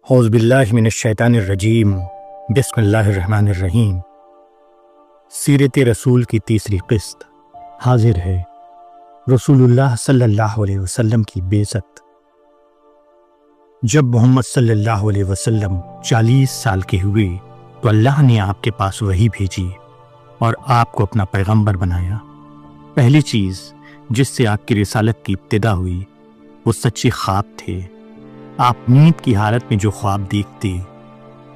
اعوذ باللہ من الشیطان الرجیم، بسم اللہ الرحمن الرحیم۔ سیرت رسول کی تیسری قسط حاضر ہے۔ رسول اللہ صلی اللہ علیہ وسلم کی بعثت۔ جب محمد صلی اللہ علیہ وسلم 40 سال کے ہوئے تو اللہ نے آپ کے پاس وحی بھیجی اور آپ کو اپنا پیغمبر بنایا۔ پہلی چیز جس سے آپ کی رسالت کی ابتدا ہوئی وہ سچے خواب تھے۔ آپ نیند کی حالت میں جو خواب دیکھتے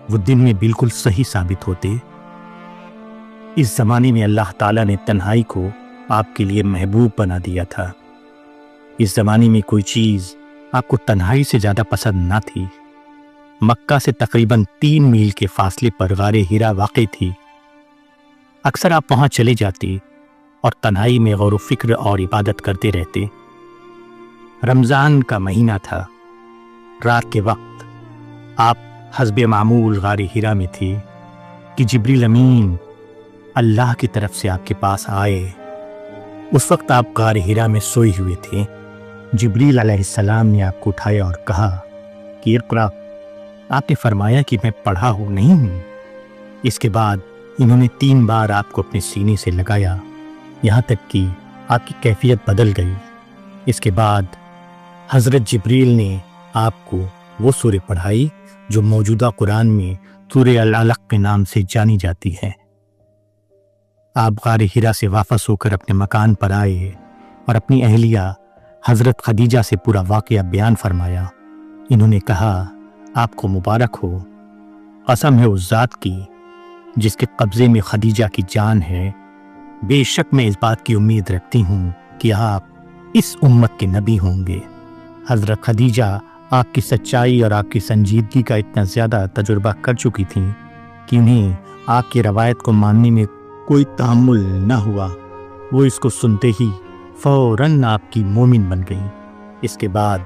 وہ دن میں بالکل صحیح ثابت ہوتے۔ اس زمانے میں اللہ تعالیٰ نے تنہائی کو آپ کے لیے محبوب بنا دیا تھا۔ اس زمانے میں کوئی چیز آپ کو تنہائی سے زیادہ پسند نہ تھی۔ مکہ سے تقریباً 3 میل کے فاصلے پر غار حرا واقع تھی۔ اکثر آپ وہاں چلے جاتے اور تنہائی میں غور و فکر اور عبادت کرتے رہتے۔ رمضان کا مہینہ تھا۔ رات کے وقت آپ حسب معمول غار حرا میں تھے کہ جبریل امین اللہ کی طرف سے آپ کے پاس آئے۔ اس وقت آپ غار حرا میں سوئے ہوئے تھے۔ جبریل علیہ السلام نے آپ کو اٹھایا اور کہا کہ اقرأ۔ آپ نے فرمایا کہ میں پڑھا نہیں ہوں۔ اس کے بعد انہوں نے 3 بار آپ کو اپنے سینے سے لگایا، یہاں تک کہ آپ کی کیفیت بدل گئی۔ اس کے بعد حضرت جبریل نے آپ کو وہ سورہ پڑھائی جو موجودہ قرآن میں سورہ العلق کے نام سے جانی جاتی ہے۔ آپ غار حرا سے واپس ہو کر اپنے مکان پر آئے اور اپنی اہلیہ حضرت خدیجہ سے پورا واقعہ بیان فرمایا۔ انہوں نے کہا آپ کو مبارک ہو، قسم ہے اس ذات کی جس کے قبضے میں خدیجہ کی جان ہے، بے شک میں اس بات کی امید رکھتی ہوں کہ آپ اس امت کے نبی ہوں گے۔ حضرت خدیجہ آپ کی سچائی اور آپ کی سنجیدگی کا اتنا زیادہ تجربہ کر چکی تھیں کہ انہیں آپ کی روایت کو ماننے میں کوئی تحمل نہ ہوا۔ وہ اس کو سنتے ہی فوراً آپ کی مومن بن گئیں۔ اس کے بعد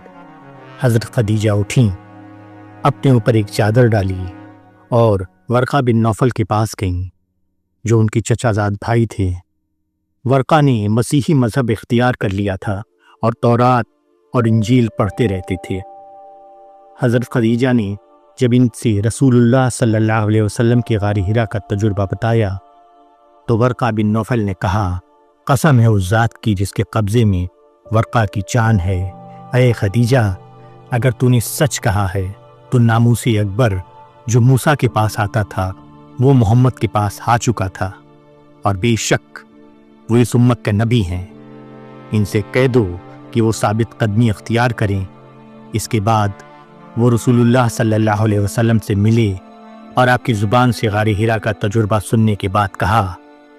حضرت خدیجہ اٹھیں، اپنے اوپر ایک چادر ڈالی اور ورقہ بن نوفل کے پاس گئیں جو ان کی چچا زاد بھائی تھے۔ ورقہ نے مسیحی مذہب اختیار کر لیا تھا اور تورات اور انجیل پڑھتے رہتے تھے۔ حضرت خدیجہ نے جب ان سے رسول اللہ صلی اللہ علیہ وسلم کے غار حرا کا تجربہ بتایا تو ورقہ بن نوفل نے کہا قسم ہے اس ذات کی جس کے قبضے میں ورقہ کی جان ہے، اے خدیجہ اگر تو نے سچ کہا ہے تو ناموس اکبر جو موسیٰ کے پاس آتا تھا وہ محمد کے پاس آ چکا تھا اور بے شک وہ اس امت کے نبی ہیں۔ ان سے کہہ دو کہ وہ ثابت قدمی اختیار کریں۔ اس کے بعد وہ رسول اللہ صلی اللہ علیہ وسلم سے ملے اور آپ کی زبان سے غار حرا کا تجربہ سننے کے بعد کہا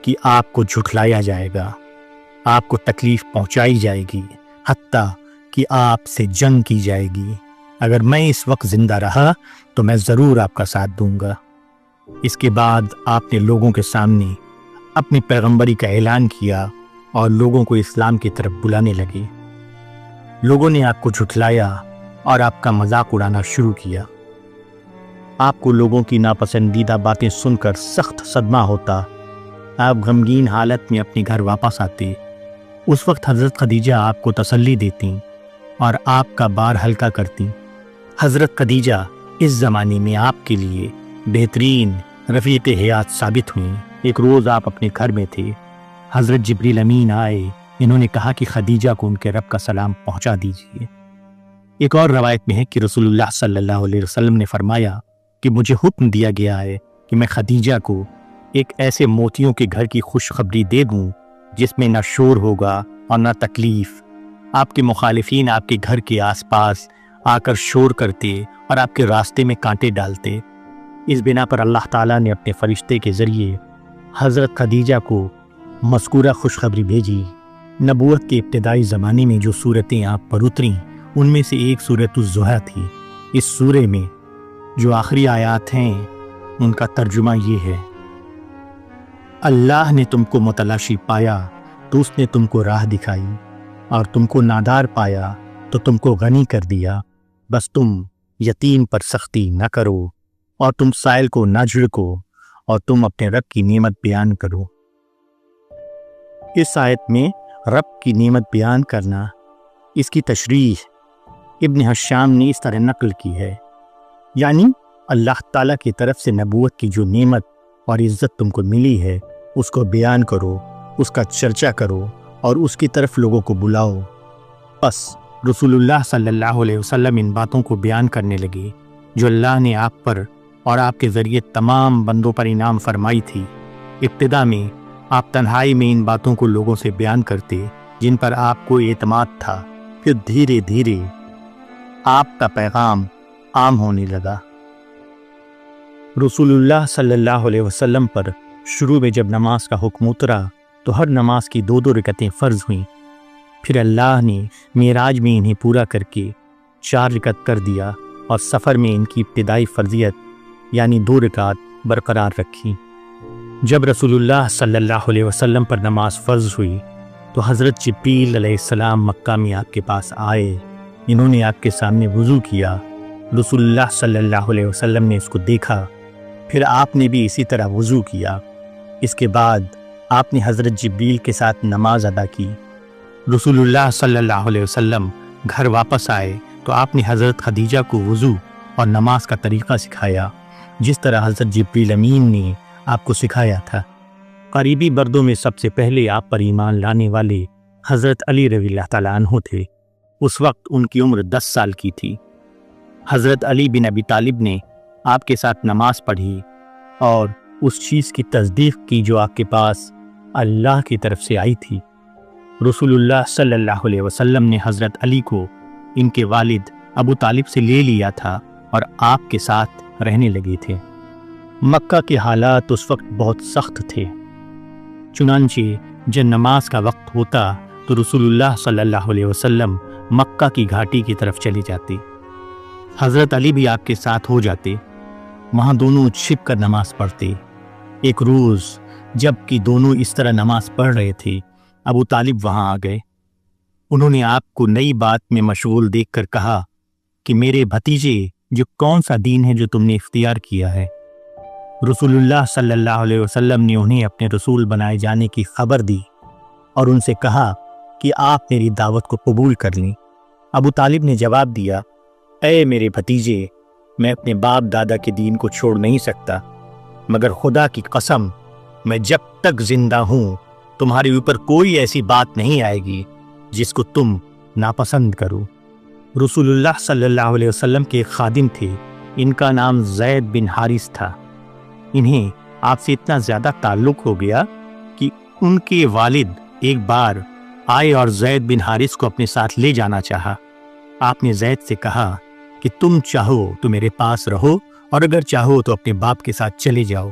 کہ آپ کو جھٹلایا جائے گا، آپ کو تکلیف پہنچائی جائے گی، حتیٰ کہ آپ سے جنگ کی جائے گی۔ اگر میں اس وقت زندہ رہا تو میں ضرور آپ کا ساتھ دوں گا۔ اس کے بعد آپ نے لوگوں کے سامنے اپنی پیغمبری کا اعلان کیا اور لوگوں کو اسلام کی طرف بلانے لگے۔ لوگوں نے آپ کو جھٹلایا اور آپ کا مذاق اڑانا شروع کیا۔ آپ کو لوگوں کی ناپسندیدہ باتیں سن کر سخت صدمہ ہوتا۔ آپ غمگین حالت میں اپنے گھر واپس آتے۔ اس وقت حضرت خدیجہ آپ کو تسلی دیتی اور آپ کا بار ہلکا کرتی۔ حضرت خدیجہ اس زمانے میں آپ کے لیے بہترین رفیق حیات ثابت ہوئیں۔ ایک روز آپ اپنے گھر میں تھے، حضرت جبریل امین آئے۔ انہوں نے کہا کہ خدیجہ کو ان کے رب کا سلام پہنچا دیجیے۔ ایک اور روایت میں ہے کہ رسول اللہ صلی اللہ علیہ وسلم نے فرمایا کہ مجھے حکم دیا گیا ہے کہ میں خدیجہ کو ایک ایسے موتیوں کے گھر کی خوشخبری دے دوں جس میں نہ شور ہوگا اور نہ تکلیف۔ آپ کے مخالفین آپ کے گھر کے آس پاس آ کر شور کرتے اور آپ کے راستے میں کانٹے ڈالتے۔ اس بنا پر اللہ تعالیٰ نے اپنے فرشتے کے ذریعے حضرت خدیجہ کو مذکورہ خوشخبری بھیجی۔ نبوت کے ابتدائی زمانے میں جو صورتیں آپ پر اتریں ان میں سے ایک سورۃ الضحیٰ تھی۔ اس سورے میں جو آخری آیات ہیں ان کا ترجمہ یہ ہے: اللہ نے تم کو متلاشی پایا تو اس نے تم کو راہ دکھائی، اور تم کو نادار پایا تو تم کو غنی کر دیا۔ بس تم یتیم پر سختی نہ کرو اور تم سائل کو نہ جھڑکو اور تم اپنے رب کی نعمت بیان کرو۔ اس آیت میں رب کی نعمت بیان کرنا، اس کی تشریح ابن حشام نے اس طرح نقل کی ہے یعنی اللہ تعالیٰ کی طرف سے نبوت کی جو نعمت اور عزت تم کو ملی ہے اس کو بیان کرو، اس کا چرچا کرو اور اس کی طرف لوگوں کو بلاؤ۔ بس رسول اللہ صلی اللہ علیہ وسلم ان باتوں کو بیان کرنے لگے جو اللہ نے آپ پر اور آپ کے ذریعے تمام بندوں پر انعام فرمائی تھی۔ ابتدا میں آپ تنہائی میں ان باتوں کو لوگوں سے بیان کرتے جن پر آپ کو اعتماد تھا، پھر دھیرے دھیرے آپ کا پیغام عام ہونے لگا۔ رسول اللہ صلی اللہ علیہ وسلم پر شروع میں جب نماز کا حکم اترا تو ہر نماز کی 2 رکعتیں فرض ہوئیں، پھر اللہ نے معراج میں انہیں پورا کر کے 4 رکعت کر دیا اور سفر میں ان کی ابتدائی فرضیت یعنی 2 رکعت برقرار رکھی۔ جب رسول اللہ صلی اللہ علیہ وسلم پر نماز فرض ہوئی تو حضرت جبریل علیہ السلام مکہ میں آپ کے پاس آئے، انہوں نے آپ کے سامنے وضو کیا۔ رسول اللہ صلی اللہ علیہ وسلم نے اس کو دیکھا، پھر آپ نے بھی اسی طرح وضو کیا۔ اس کے بعد آپ نے حضرت جبریل کے ساتھ نماز ادا کی۔ رسول اللہ صلی اللہ علیہ وسلم گھر واپس آئے تو آپ نے حضرت خدیجہ کو وضو اور نماز کا طریقہ سکھایا جس طرح حضرت جبریل امین نے آپ کو سکھایا تھا۔ قریبی بردوں میں سب سے پہلے آپ پر ایمان لانے والے حضرت علی رضی اللہ تعالیٰ عنہ تھے۔ اس وقت ان کی عمر 10 سال کی تھی۔ حضرت علی بن ابی طالب نے آپ کے ساتھ نماز پڑھی اور اس چیز کی تصدیق کی جو آپ کے پاس اللہ کی طرف سے آئی تھی۔ رسول اللہ صلی اللہ علیہ وسلم نے حضرت علی کو ان کے والد ابو طالب سے لے لیا تھا اور آپ کے ساتھ رہنے لگے تھے۔ مکہ کے حالات اس وقت بہت سخت تھے، چنانچہ جب نماز کا وقت ہوتا تو رسول اللہ صلی اللہ علیہ وسلم مکہ کی گھاٹی کی طرف چلے جاتے، حضرت علی بھی آپ کے ساتھ ہو جاتے، وہاں دونوں چھپ کر نماز پڑھتے۔ ایک روز جب کہ دونوں اس طرح نماز پڑھ رہے تھے، ابو طالب وہاں آ گئے۔ انہوں نے آپ کو نئی بات میں مشغول دیکھ کر کہا کہ میرے بھتیجے، جو کون سا دین ہے جو تم نے اختیار کیا ہے؟ رسول اللہ صلی اللہ علیہ وسلم نے انہیں اپنے رسول بنائے جانے کی خبر دی اور ان سے کہا کہ آپ میری دعوت کو قبول کر لیں۔ ابو طالب نے جواب دیا، اے میرے بھتیجے، میں اپنے باپ دادا کے دین کو چھوڑ نہیں سکتا، مگر خدا کی قسم میں جب تک زندہ ہوں تمہارے اوپر کوئی ایسی بات نہیں آئے گی جس کو تم ناپسند کرو۔ رسول اللہ صلی اللہ علیہ وسلم کے ایک خادم تھے، ان کا نام زید بن حارث تھا۔ انہیں آپ سے اتنا زیادہ تعلق ہو گیا کہ ان کے والد ایک بار آئے اور زید بن حارث کو اپنے ساتھ لے جانا چاہا۔ آپ نے زید سے کہا کہ تم چاہو تو میرے پاس رہو اور اگر چاہو تو اپنے باپ کے ساتھ چلے جاؤ۔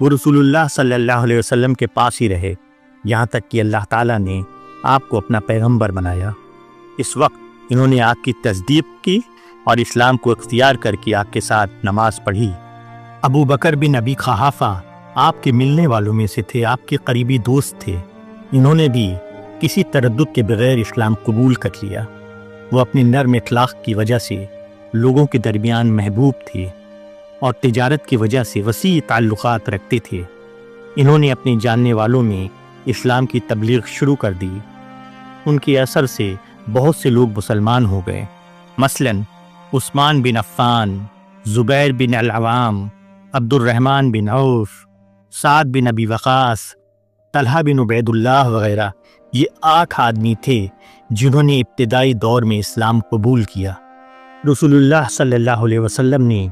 وہ رسول اللہ صلی اللہ علیہ وسلم کے پاس ہی رہے یہاں تک کہ اللہ تعالیٰ نے آپ کو اپنا پیغمبر بنایا۔ اس وقت انہوں نے آپ کی تصدیق کی اور اسلام کو اختیار کر کے آپ کے ساتھ نماز پڑھی۔ ابو بکر بن ابی قحافہ آپ کے ملنے والوں میں سے تھے، آپ کے قریبی دوست تھے۔ انہوں نے بھی کسی تردد کے بغیر اسلام قبول کر لیا۔ وہ اپنے نرم اخلاق کی وجہ سے لوگوں کے درمیان محبوب تھے اور تجارت کی وجہ سے وسیع تعلقات رکھتے تھے۔ انہوں نے اپنے جاننے والوں میں اسلام کی تبلیغ شروع کر دی۔ ان کے اثر سے بہت سے لوگ مسلمان ہو گئے، مثلاً عثمان بن عفان، زبیر بن العوام، عبد الرحمن بن عوف، سعد بن ابی وقاص، طلحہ بن عبید اللہ وغیرہ۔ یہ 8 آدمی تھے جنہوں نے ابتدائی دور میں اسلام قبول کیا۔ رسول اللہ صلی اللہ علیہ وسلم نے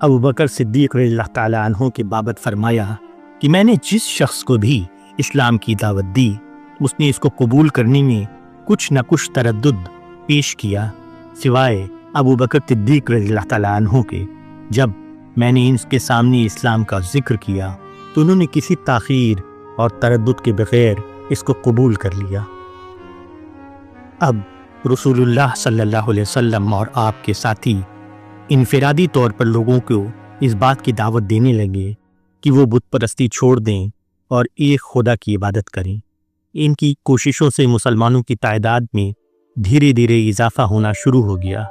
ابو بکر صدیق رضی اللہ تعالیٰ عنہ کے بابت فرمایا کہ میں نے جس شخص کو بھی اسلام کی دعوت دی اس نے اس کو قبول کرنے میں کچھ نہ کچھ تردد پیش کیا، سوائے ابو بکر صدیق رضی اللہ تعالیٰ عنہ کے۔ جب میں نے ان کے سامنے اسلام کا ذکر کیا تو انہوں نے کسی تاخیر اور تردد کے بغیر اس کو قبول کر لیا۔ اب رسول اللہ صلی اللہ علیہ وسلم اور آپ کے ساتھی انفرادی طور پر لوگوں کو اس بات کی دعوت دینے لگے کہ وہ بت پرستی چھوڑ دیں اور ایک خدا کی عبادت کریں۔ ان کی کوششوں سے مسلمانوں کی تعداد میں دھیرے دھیرے اضافہ ہونا شروع ہو گیا۔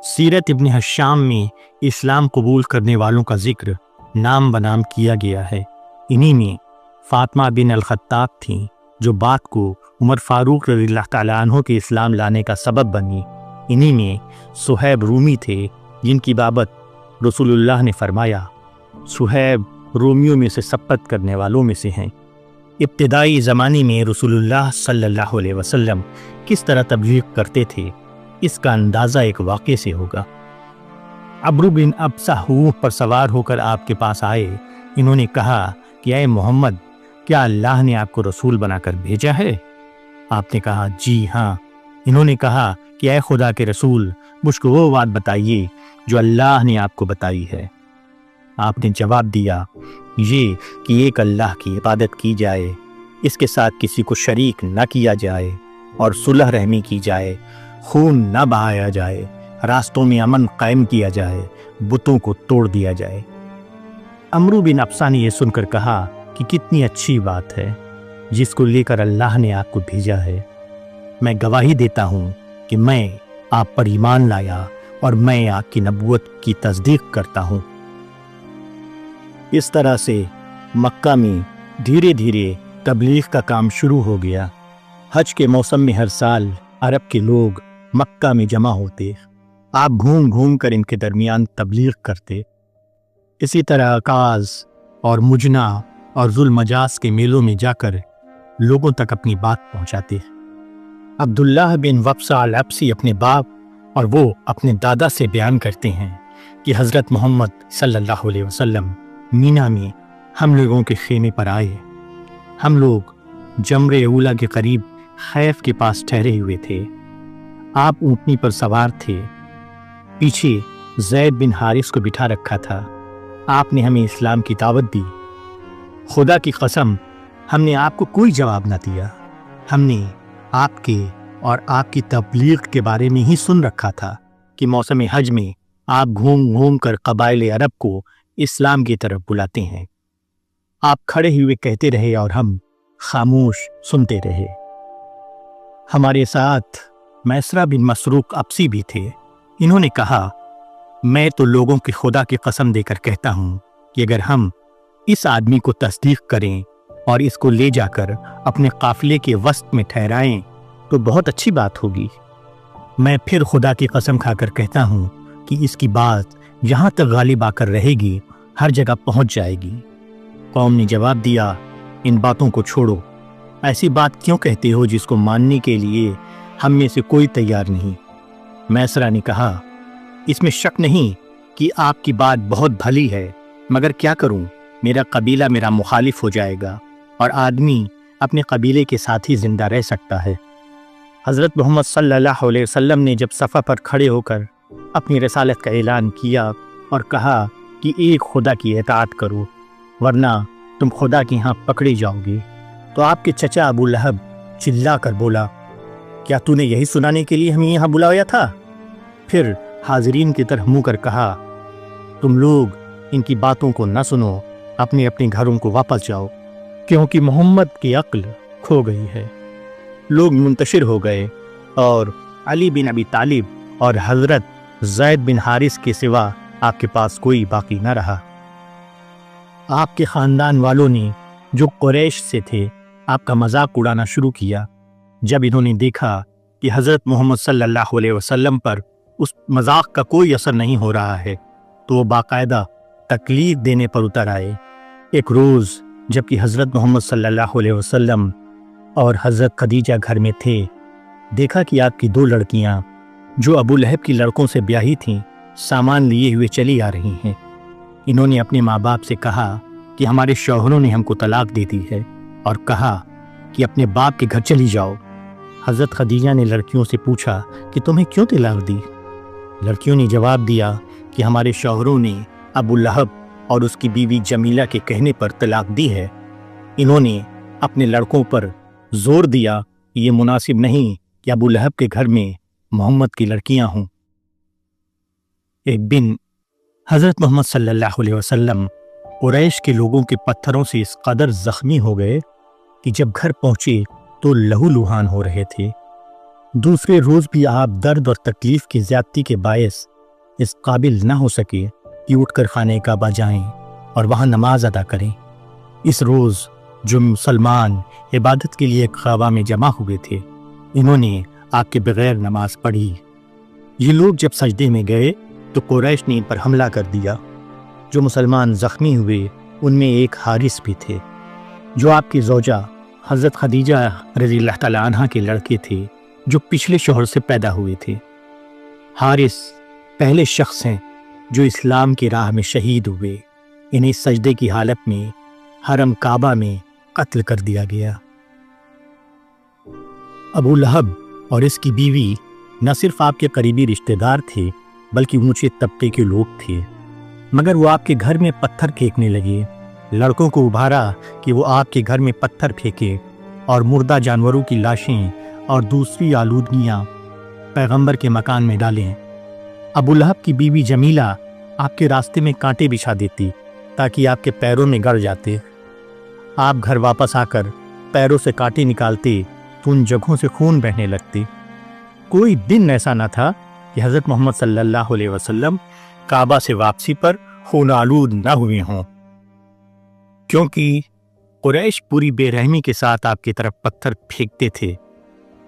سیرت ابن حشام میں اسلام قبول کرنے والوں کا ذکر نام بنام کیا گیا ہے۔ انہی میں فاطمہ بن الخطاب تھیں جو بات کو عمر فاروق رضی اللہ تعالیٰ عنہ کے اسلام لانے کا سبب بنی۔ انہی میں صہیب رومی تھے جن کی بابت رسول اللہ نے فرمایا، صہیب رومیوں میں سے سبقت کرنے والوں میں سے ہیں۔ ابتدائی زمانے میں رسول اللہ صلی اللہ علیہ وسلم کس طرح تبلیغ کرتے تھے، اس کا اندازہ ایک واقعے سے ہوگا۔ عمرو بن ابسہ اونٹ پر سوار ہو کر آپ کے پاس آئے۔ انہوں نے کہا کہ اے محمد، کیا اللہ نے آپ کو رسول بنا کر بھیجا ہے؟ آپ نے کہا جی ہاں۔ انہوں نے کہا کہ اے خدا کے رسول، مجھ کو وہ بات بتائیے جو اللہ نے آپ کو بتائی ہے۔ آپ نے جواب دیا، یہ کہ ایک اللہ کی عبادت کی جائے، اس کے ساتھ کسی کو شریک نہ کیا جائے، اور صلح رحمی کی جائے، خون نہ بہایا جائے، راستوں میں امن قائم کیا جائے، بتوں کو توڑ دیا جائے۔ عمرو بن ابسہ نے یہ سن کر کہا کہ کتنی اچھی بات ہے جس کو لے کر اللہ نے آپ کو بھیجا ہے۔ میں گواہی دیتا ہوں کہ میں آپ پر ایمان لایا اور میں آپ کی نبوت کی تصدیق کرتا ہوں۔ اس طرح سے مکہ میں دھیرے دھیرے تبلیغ کا کام شروع ہو گیا۔ حج کے موسم میں ہر سال عرب کے لوگ مکہ میں جمع ہوتے، آپ گھوم گھوم کر ان کے درمیان تبلیغ کرتے۔ اسی طرح عکاظ اور مجنہ اور ذوالمجاز کے میلوں میں جا کر لوگوں تک اپنی بات پہنچاتے۔ عبداللہ بن وبصہ العبسی اپنے باپ اور وہ اپنے دادا سے بیان کرتے ہیں کہ حضرت محمد صلی اللہ علیہ وسلم مینا میں ہم لوگوں کے خیمے پر آئے۔ ہم لوگ جمر اولا کے قریب خیف کے پاس ٹھہرے ہوئے تھے۔ آپ اونٹنی پر سوار تھے، پیچھے زید بن حارث کو بٹھا رکھا تھا۔ آپ نے ہمیں اسلام کی دعوت دی۔ خدا کی قسم ہم نے آپ کو کوئی جواب نہ دیا۔ ہم نے آپ کے اور آپ کی تبلیغ کے بارے میں ہی سن رکھا تھا کہ موسم حج میں آپ گھوم گھوم کر قبائل عرب کو اسلام کی طرف بلاتے ہیں۔ آپ کھڑے ہوئے کہتے رہے اور ہم خاموش سنتے رہے۔ ہمارے ساتھ میسرہ بن مسروق ابسی بھی تھے۔ انہوں نے کہا، میں تو لوگوں کی خدا کی قسم دے کر کہتا ہوں کہ اگر ہم اس آدمی کو تصدیق کریں اور اس کو لے جا کر اپنے قافلے کے وسط میں ٹھہرائیں تو بہت اچھی بات ہوگی۔ میں پھر خدا کی قسم کھا کر کہتا ہوں کہ اس کی بات جہاں تک غالب آ کر رہے گی ہر جگہ پہنچ جائے گی۔ قوم نے جواب دیا، ان باتوں کو چھوڑو، ایسی بات کیوں کہتے ہو جس کو ماننے کے لیے ہم میں سے کوئی تیار نہیں؟ میسرہ نے کہا، اس میں شک نہیں کہ آپ کی بات بہت بھلی ہے، مگر کیا کروں، میرا قبیلہ میرا مخالف ہو جائے گا، اور آدمی اپنے قبیلے کے ساتھ ہی زندہ رہ سکتا ہے۔ حضرت محمد صلی اللہ علیہ وسلم نے جب صفا پر کھڑے ہو کر اپنی رسالت کا اعلان کیا اور کہا کہ ایک خدا کی اطاعت کرو ورنہ تم خدا کے ہاں پکڑے جاؤ گے، تو آپ کے چچا ابو لہب چلا کر بولا، کیا تو نے یہی سنانے کے لیے ہمیں یہاں بلایا تھا؟ پھر حاضرین کی طرف منہ کر کہا، تم لوگ ان کی باتوں کو نہ سنو، اپنے اپنے گھروں کو واپس جاؤ، کیونکہ محمد کی عقل کھو گئی ہے۔ لوگ منتشر ہو گئے اور علی بن ابی طالب اور حضرت زید بن حارث کے سوا آپ کے پاس کوئی باقی نہ رہا۔ آپ کے خاندان والوں نے جو قریش سے تھے آپ کا مذاق اڑانا شروع کیا۔ جب انہوں نے دیکھا کہ حضرت محمد صلی اللہ علیہ وسلم پر اس مذاق کا کوئی اثر نہیں ہو رہا ہے تو وہ باقاعدہ تکلیف دینے پر اتر آئے۔ ایک روز جب کہ حضرت محمد صلی اللہ علیہ وسلم اور حضرت خدیجہ گھر میں تھے، دیکھا کہ آپ کی دو لڑکیاں جو ابو لہب کی لڑکوں سے بیاہی تھیں سامان لیے ہوئے چلی آ رہی ہیں۔ انہوں نے اپنے ماں باپ سے کہا کہ ہمارے شوہروں نے ہم کو طلاق دے دی ہے اور کہا کہ اپنے باپ کے گھر چلی جاؤ۔ حضرت خدیجہ نے لڑکیوں سے پوچھا کہ تمہیں کیوں طلاق دی؟ لڑکیوں نے جواب دیا کہ ہمارے شوہروں نے ابو لہب اور اس کی بیوی جمیلہ کے کہنے پر طلاق دی ہے۔ انہوں نے اپنے لڑکوں پر زور دیا کہ یہ مناسب نہیں کہ ابو لہب کے گھر میں محمد کی لڑکیاں ہوں۔ ایک دن حضرت محمد صلی اللہ علیہ وسلم قریش کے لوگوں کے پتھروں سے اس قدر زخمی ہو گئے کہ جب گھر پہنچے تو لہو لہان ہو رہے تھے۔ دوسرے روز بھی آپ درد اور تکلیف کی زیادتی کے باعث اس قابل نہ ہو سکے کہ اٹھ کر خانہ کعبہ جائیں اور وہاں نماز ادا کریں۔ اس روز جو مسلمان عبادت کے لیے کعبہ میں جمع ہوئے تھے انہوں نے آپ کے بغیر نماز پڑھی۔ یہ لوگ جب سجدے میں گئے تو قریش نے ان پر حملہ کر دیا۔ جو مسلمان زخمی ہوئے ان میں ایک حارث بھی تھے، جو آپ کی زوجہ حضرت خدیجہ رضی اللہ تعالیٰ عنہ کے لڑکے تھے، جو پچھلے شوہر سے پیدا ہوئے تھے۔ حارث پہلے شخص ہیں جو اسلام کی راہ میں شہید ہوئے۔ انہیں سجدے کی حالت میں حرم کعبہ میں قتل کر دیا گیا۔ ابو لہب اور اس کی بیوی نہ صرف آپ کے قریبی رشتہ دار تھے بلکہ اونچے طبقے کے لوگ تھے، مگر وہ آپ کے گھر میں پتھر پھینکنے لگے۔ لڑکوں کو ابھارا کہ وہ آپ کے گھر میں پتھر پھینکے اور مردہ جانوروں کی لاشیں اور دوسری آلودگیاں پیغمبر کے مکان میں ڈالیں۔ ابو لہب کی بیوی جمیلہ آپ کے راستے میں کانٹے بچھا دیتی تاکہ آپ کے پیروں میں گڑ جاتے۔ آپ گھر واپس آ کر پیروں سے کانٹے نکالتے تو ان جگہوں سے خون بہنے لگتے۔ کوئی دن ایسا نہ تھا کہ حضرت محمد صلی اللہ علیہ وسلم کعبہ سے واپسی پر خون آلود نہ ہوئے ہوں، کیونکہ قریش پوری بے رحمی کے ساتھ آپ کی طرف پتھر پھینکتے تھے۔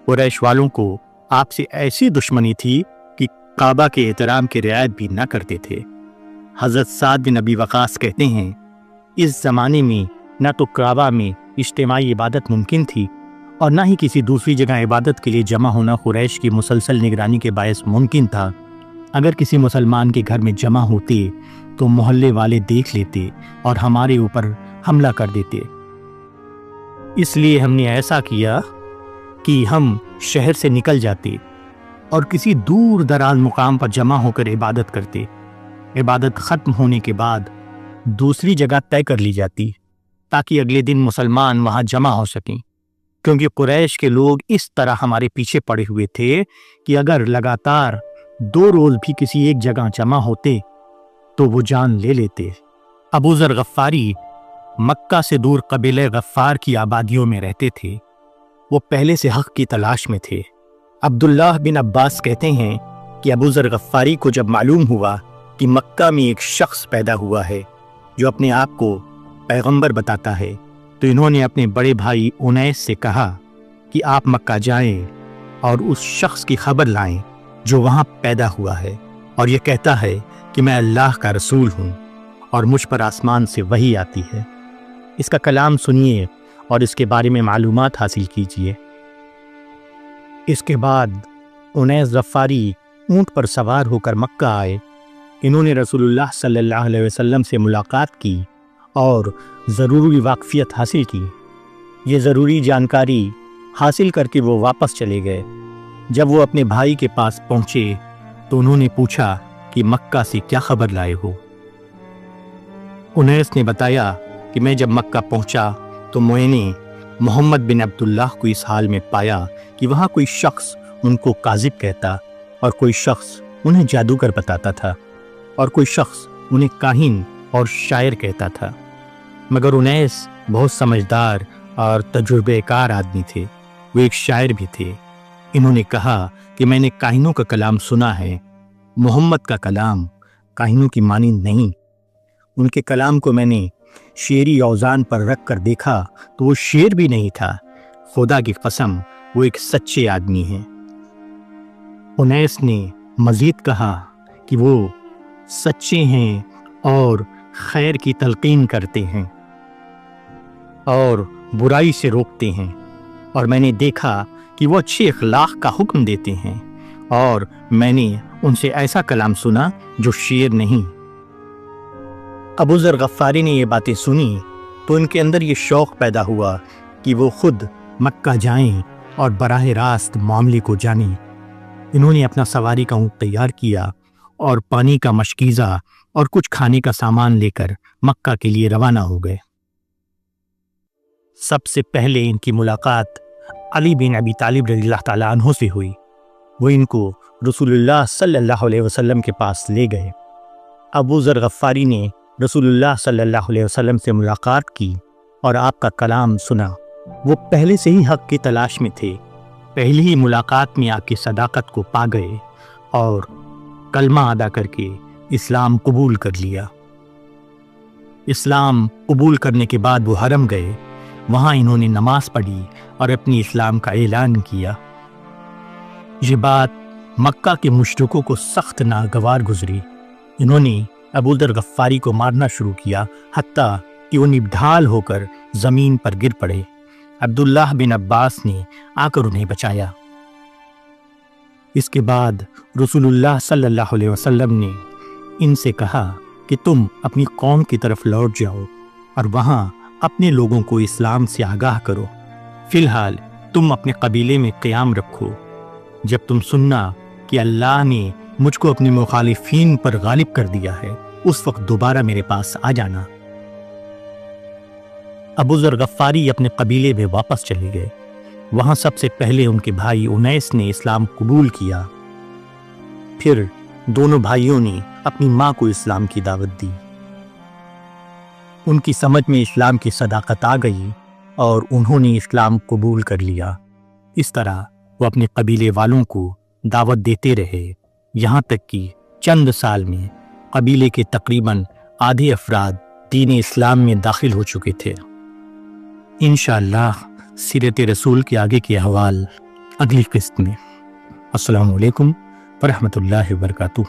قریش والوں کو آپ سے ایسی دشمنی تھی کہ کعبہ کے احترام کی رعایت بھی نہ کرتے تھے۔ حضرت سعد بن ابی وقاص کہتے ہیں، اس زمانے میں نہ تو کعبہ میں اجتماعی عبادت ممکن تھی اور نہ ہی کسی دوسری جگہ عبادت کے لیے جمع ہونا قریش کی مسلسل نگرانی کے باعث ممکن تھا۔ اگر کسی مسلمان کے گھر میں جمع ہوتے تو محلے والے دیکھ لیتے اور ہمارے اوپر حملہ کر دیتے۔ اس لیے ہم نے ایسا کیا کہ ہم شہر سے نکل جاتے اور کسی دور دراز مقام پر جمع ہو کر عبادت کرتے۔ عبادت ختم ہونے کے بعد دوسری جگہ طے کر لی جاتی تاکہ اگلے دن مسلمان وہاں جمع ہو سکیں، کیونکہ قریش کے لوگ اس طرح ہمارے پیچھے پڑے ہوئے تھے کہ اگر لگاتار 2 روز بھی کسی ایک جگہ جمع ہوتے تو وہ جان لے لیتے۔ ابو ذر غفاری مکہ سے دور قبیلہ غفار کی آبادیوں میں رہتے تھے۔ وہ پہلے سے حق کی تلاش میں تھے۔ عبداللہ بن عباس کہتے ہیں کہ ابو ذر غفاری کو جب معلوم ہوا کہ مکہ میں ایک شخص پیدا ہوا ہے جو اپنے آپ کو پیغمبر بتاتا ہے، تو انہوں نے اپنے بڑے بھائی انیس سے کہا کہ آپ مکہ جائیں اور اس شخص کی خبر لائیں جو وہاں پیدا ہوا ہے اور یہ کہتا ہے کہ میں اللہ کا رسول ہوں اور مجھ پر آسمان سے وحی آتی ہے۔ اس کا کلام سنیے اور اس کے بارے میں معلومات حاصل کیجیے۔ اس کے بعد انیس غفاری اونٹ پر سوار ہو کر مکہ آئے۔ انہوں نے رسول اللہ صلی اللہ علیہ وسلم سے ملاقات کی اور ضروری واقفیت حاصل کی۔ یہ ضروری جانکاری حاصل کر کے وہ واپس چلے گئے۔ جب وہ اپنے بھائی کے پاس پہنچے تو انہوں نے پوچھا کہ مکہ سے کیا خبر لائے ہو؟ انیس نے بتایا کہ میں جب مکہ پہنچا تو میں نے محمد بن عبداللہ کو اس حال میں پایا کہ وہاں کوئی شخص ان کو کاذب کہتا اور کوئی شخص انہیں جادوگر بتاتا تھا اور کوئی شخص انہیں کاہن اور شاعر کہتا تھا، مگر انیس بہت سمجھدار اور تجربے کار آدمی تھے۔ وہ ایک شاعر بھی تھے۔ انہوں نے کہا کہ میں نے کاہنوں کا کلام سنا ہے، محمد کا کلام کاہنوں کی مانند نہیں۔ ان کے کلام کو میں نے شعری اوزان پر رکھ کر دیکھا تو وہ شعر بھی نہیں تھا۔ خدا کی قسم وہ ایک سچے آدمی ہیں۔ انیس نے مزید کہا کہ وہ سچے ہیں اور خیر کی تلقین کرتے ہیں اور برائی سے روکتے ہیں، اور میں نے دیکھا کہ وہ اچھے اخلاق کا حکم دیتے ہیں، اور میں نے ان سے ایسا کلام سنا جو شعر نہیں۔ ابو ذر غفاری نے یہ باتیں سنی تو ان کے اندر یہ شوق پیدا ہوا کہ وہ خود مکہ جائیں اور براہ راست معاملے کو جانیں۔ انہوں نے اپنا سواری کا اونٹ تیار کیا اور پانی کا مشکیزہ اور کچھ کھانے کا سامان لے کر مکہ کے لیے روانہ ہو گئے۔ سب سے پہلے ان کی ملاقات علی بن ابی طالب رضی اللہ تعالیٰ عنہ سے ہوئی۔ وہ ان کو رسول اللہ صلی اللہ علیہ وسلم کے پاس لے گئے۔ ابو ذر غفاری نے رسول اللہ صلی اللہ علیہ وسلم سے ملاقات کی اور آپ کا کلام سنا۔ وہ پہلے سے ہی حق کی تلاش میں تھے۔ پہلی ہی ملاقات میں آپ کی صداقت کو پا گئے اور کلمہ ادا کر کے اسلام قبول کر لیا۔ اسلام قبول کرنے کے بعد وہ حرم گئے۔ وہاں انہوں نے نماز پڑھی اور اپنی اسلام کا اعلان کیا۔ یہ بات مکہ کے مشرکوں کو سخت ناگوار گزری۔ انہوں نے ابو ذر غفاری کو مارنا شروع کیا، حتیٰ کہ وہ نڈھال ہو کر زمین پر گر پڑے۔ عبداللہ بن عباس نے آ کر انہیں بچایا۔ اس کے بعد رسول اللہ صلی اللہ علیہ وسلم نے ان سے کہا کہ تم اپنی قوم کی طرف لوٹ جاؤ اور وہاں اپنے لوگوں کو اسلام سے آگاہ کرو۔ فی الحال تم اپنے قبیلے میں قیام رکھو، جب تم سننا کہ اللہ نے مجھ کو اپنے مخالفین پر غالب کر دیا ہے، اس وقت دوبارہ میرے پاس آ جانا۔ ابو ذر غفاری اپنے قبیلے میں واپس چلے گئے۔ وہاں سب سے پہلے ان کے بھائی انیس نے اسلام قبول کیا، پھر دونوں بھائیوں نے اپنی ماں کو اسلام کی دعوت دی۔ ان کی سمجھ میں اسلام کی صداقت آ گئی اور انہوں نے اسلام قبول کر لیا۔ اس طرح وہ اپنے قبیلے والوں کو دعوت دیتے رہے، یہاں تک کہ چند سال میں قبیلے کے تقریباً آدھے افراد دین اسلام میں داخل ہو چکے تھے۔ انشاءاللہ سیرت رسول کے آگے کے احوال اگلی قسط میں۔ السلام علیکم ورحمۃ اللہ وبرکاتہ۔